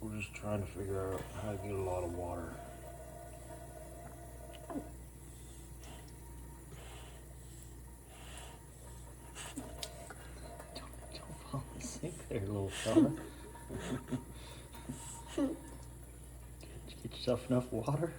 We're just trying to figure out how to get a lot of water. Don't fall in the sink there, little fella. Did you get yourself enough water?